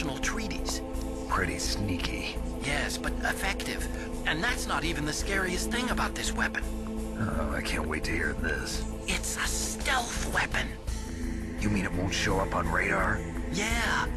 international treaties. Pretty sneaky. Yes, but effective. And that's not even the scariest thing about this weapon. Oh, I can't wait to hear this. It's a stealth weapon. You mean it won't show up on radar? Yeah.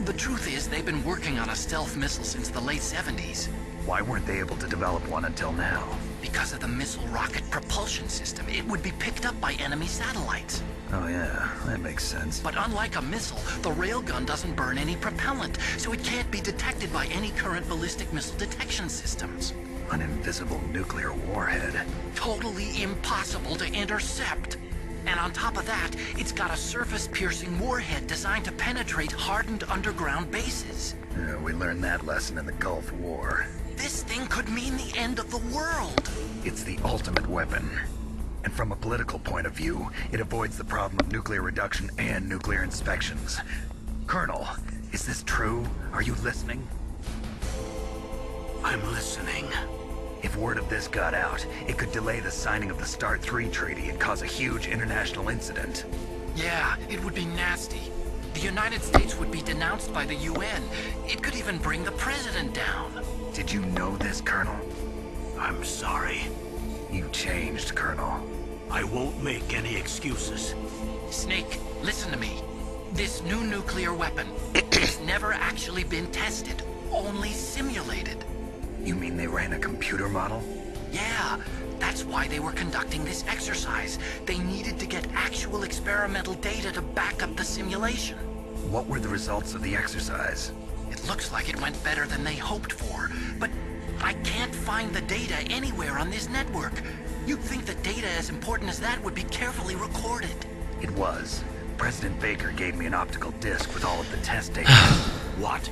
The truth is, they've been working on a stealth missile since the late 70s. Why weren't they able to develop one until now? Because of the missile rocket propulsion system, it would be picked up by enemy satellites. Oh yeah, that makes sense. But unlike a missile, the railgun doesn't burn any propellant, so it can't be detected by any current ballistic missile detection systems. An invisible nuclear warhead. Totally impossible to intercept. And on top of that, it's got a surface-piercing warhead designed to penetrate hardened underground bases. Yeah, we learned that lesson in the Gulf War. This thing could mean the end of the world. It's the ultimate weapon. And from a political point of view, it avoids the problem of nuclear reduction and nuclear inspections. Colonel, is this true? Are you listening? I'm listening. If word of this got out, it could delay the signing of the START 3 treaty and cause a huge international incident. Yeah, it would be nasty. The United States would be denounced by the UN. It could even bring the president down. Did you know this, Colonel? I'm sorry. You changed, Colonel. I won't make any excuses. Snake, listen to me. This new nuclear weapon has never actually been tested, only simulated. You mean they ran a computer model? Yeah, that's why they were conducting this exercise. They needed to get actual experimental data to back up the simulation. What were the results of the exercise? It looks like it went better than they hoped for, but I can't find the data anywhere on this network. You'd think that data as important as that would be carefully recorded. It was. President Baker gave me an optical disc with all of the test data. What?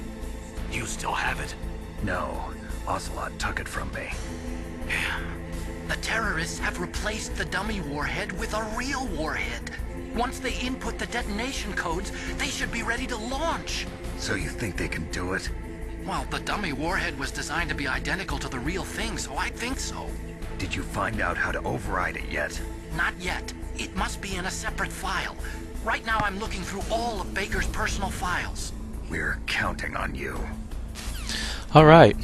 You still have it? No, Ocelot took it from me. The terrorists have replaced the dummy warhead with a real warhead. Once they input the detonation codes, they should be ready to launch. So you think they can do it? Well, the dummy warhead was designed to be identical to the real thing, so I think so. Did you find out how to override it yet? Not yet. It must be in a separate file. Right now I'm looking through all of Baker's personal files. We're counting on you. Alright.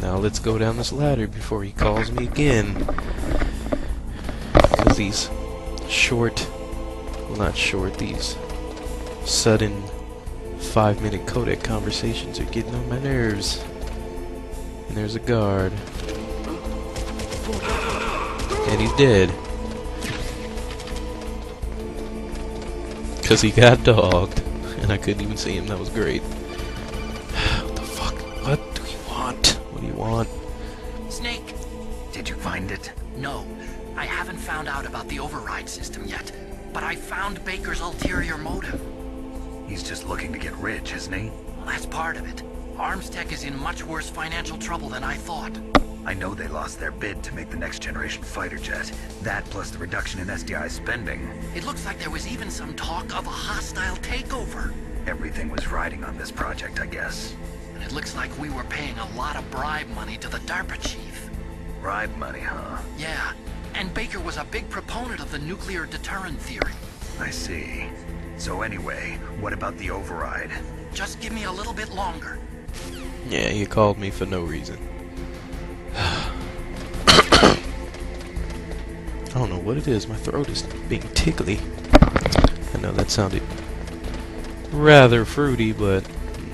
Now let's go down this ladder before he calls me again. Because these short, well not short, these sudden 5-minute codec conversations are getting on my nerves. And there's a guard. And he's dead. Because he got dogged. And I couldn't even see him, that was great. What the fuck? What do you want? What do you want? Snake! Did you find it? No, I haven't found out about the override system yet. But I found Baker's ulterior motive. He's just looking to get rich, isn't he? Well, that's part of it. Armstech is in much worse financial trouble than I thought. I know they lost their bid to make the next generation fighter jet. That plus the reduction in SDI spending. It looks like there was even some talk of a hostile takeover. Everything was riding on this project, I guess. And it looks like we were paying a lot of bribe money to the DARPA chief. Bribe money, huh? Yeah, and Baker was a big proponent of the nuclear deterrent theory. I see. So anyway, what about the override? Just give me a little bit longer. Yeah, you called me for no reason. I don't know what it is, my throat is being tickly. I know that sounded rather fruity, but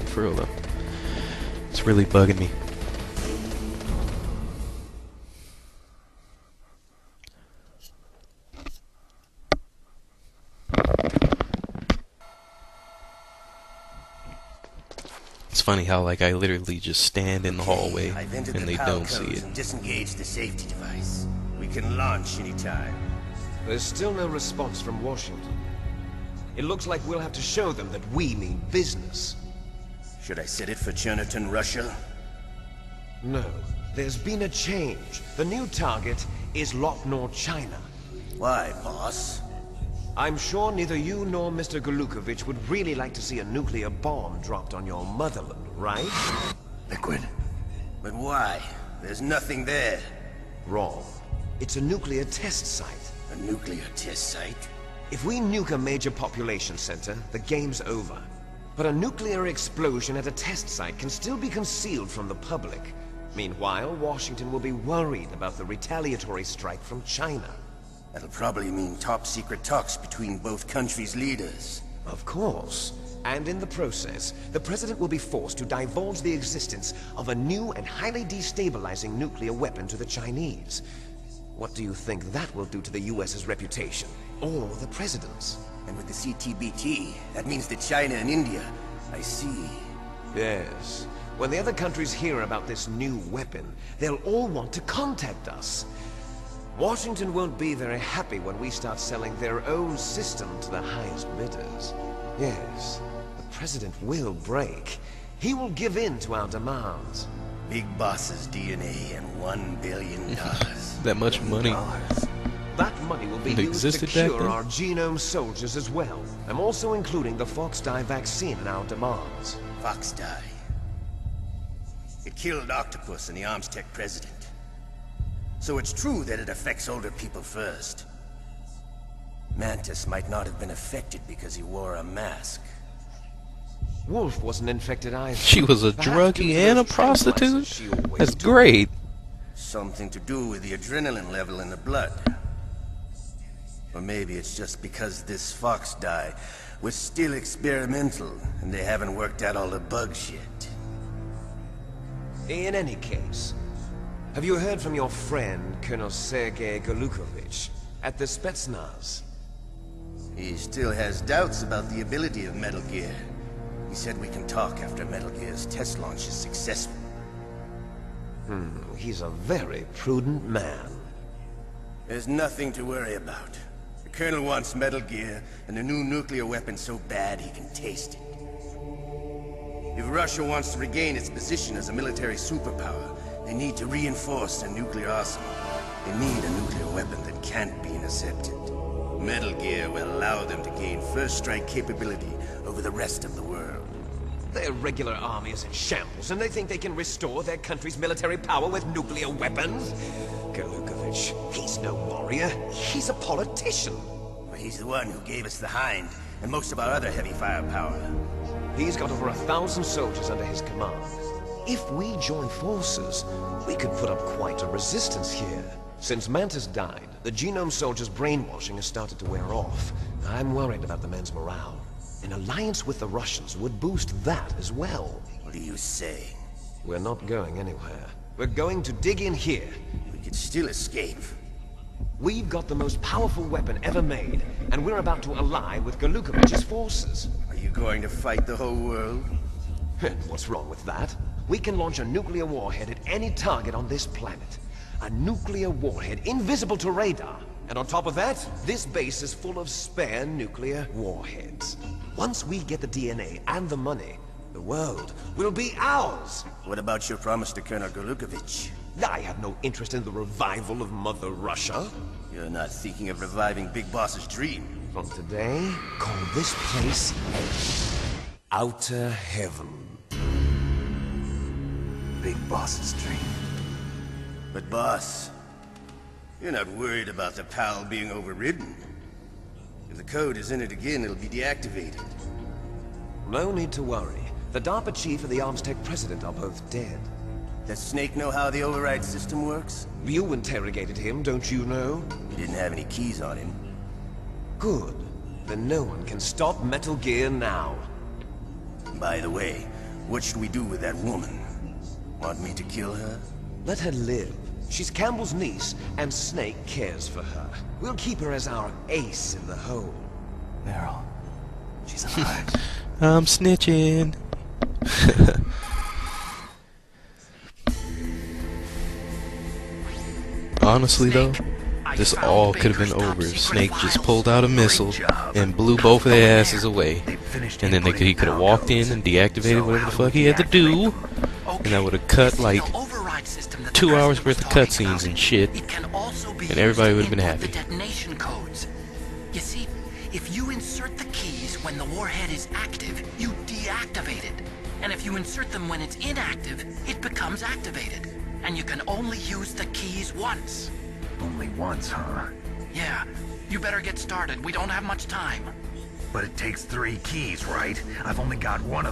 for real though, it's really bugging me. It's funny how, like, I literally just stand in the hallway and they don't see it. And disengage the safety device. We can launch anytime. There's still no response from Washington. It looks like we'll have to show them that we mean business. Should I set it for Cherniton, Russia? No. There's been a change. The new target is Lopnor, China. Why, boss? I'm sure neither you nor Mr. Golukovich would really like to see a nuclear bomb dropped on your motherland, right? Liquid. But why? There's nothing there. Wrong. It's a nuclear test site. A nuclear test site? If we nuke a major population center, the game's over. But a nuclear explosion at a test site can still be concealed from the public. Meanwhile, Washington will be worried about the retaliatory strike from China. That'll probably mean top-secret talks between both countries' leaders. Of course. And in the process, the President will be forced to divulge the existence of a new and highly destabilizing nuclear weapon to the Chinese. What do you think that will do to the US's reputation? Or the President's? And with the CTBT, that means that China and India. I see. Yes. When the other countries hear about this new weapon, they'll all want to contact us. Washington won't be very happy when we start selling their own system to the highest bidders. Yes, the President will break. He will give in to our demands. Big Boss's DNA and $1 billion. That much money. That money will be It used to existed back cure then? our genome soldiers as well. I'm also including the Fox-Die vaccine in our demands. Fox-Die. It killed Octopus and the Armstech president. So it's true that it affects older people first. Mantis might not have been affected because he wore a mask. Wolf wasn't infected either. She was a Perhaps due druggie to and a those tranquilizers prostitute? she always That's took. great. Something to do with the adrenaline level in the blood. Or maybe it's just because this Fox-Die was still experimental and they haven't worked out all the bugs yet. In any case, have you heard from your friend, Colonel Sergei Golukovich, at the Spetsnaz? He still has doubts about the ability of Metal Gear. He said we can talk after Metal Gear's test launch is successful. He's a very prudent man. There's nothing to worry about. The Colonel wants Metal Gear and a new nuclear weapon so bad he can taste it. If Russia wants to regain its position as a military superpower, they need to reinforce their nuclear arsenal. They need a nuclear weapon that can't be intercepted. Metal Gear will allow them to gain first strike capability over the rest of the world. Their regular army is in shambles, and they think they can restore their country's military power with nuclear weapons? Golukovich, he's no warrior. He's a politician. But he's the one who gave us the Hind and most of our other heavy firepower. He's got over 1,000 soldiers under his command. If we join forces, we could put up quite a resistance here. Since Mantis died, the genome soldiers' brainwashing has started to wear off. I'm worried about the men's morale. An alliance with the Russians would boost that as well. What are you saying? We're not going anywhere. We're going to dig in here. We could still escape. We've got the most powerful weapon ever made, and we're about to ally with Golukovich's forces. Are you going to fight the whole world? And what's wrong with that? We can launch a nuclear warhead at any target on this planet. A nuclear warhead invisible to radar. And on top of that, this base is full of spare nuclear warheads. Once we get the DNA and the money, the world will be ours. What about your promise to Colonel Golukovich? I have no interest in the revival of Mother Russia. You're not thinking of reviving Big Boss's dream. From today, call this place Outer Heaven. Big Boss's dream. But boss, you're not worried about the PAL being overridden. If the code is in it again, it'll be deactivated. No need to worry. The DARPA chief and the Armstech president are both dead. Does Snake know how the override system works? You interrogated him, don't you know? He didn't have any keys on him. Good. Then no one can stop Metal Gear now. By the way, what should we do with that woman? Want me to kill her? Let her live. She's Campbell's niece, and Snake cares for her. We'll keep her as our ace in the hole. Meryl. She's alive. I'm snitching. Honestly though, this all could have been over if Snake just pulled out a missile and blew both of their asses away. And then he could have walked in and deactivated whatever the fuck he had to do. And that would have cut like 2 hours worth of cutscenes and shit. And everybody would have been happy. The detonation codes. You see, if you insert the keys when the warhead is active, you deactivate it. And if you insert them when it's inactive, it becomes activated. And you can only use the keys once. Only once, huh? Yeah, you better get started. We don't have much time. But it takes 3 keys, right? I've only got one of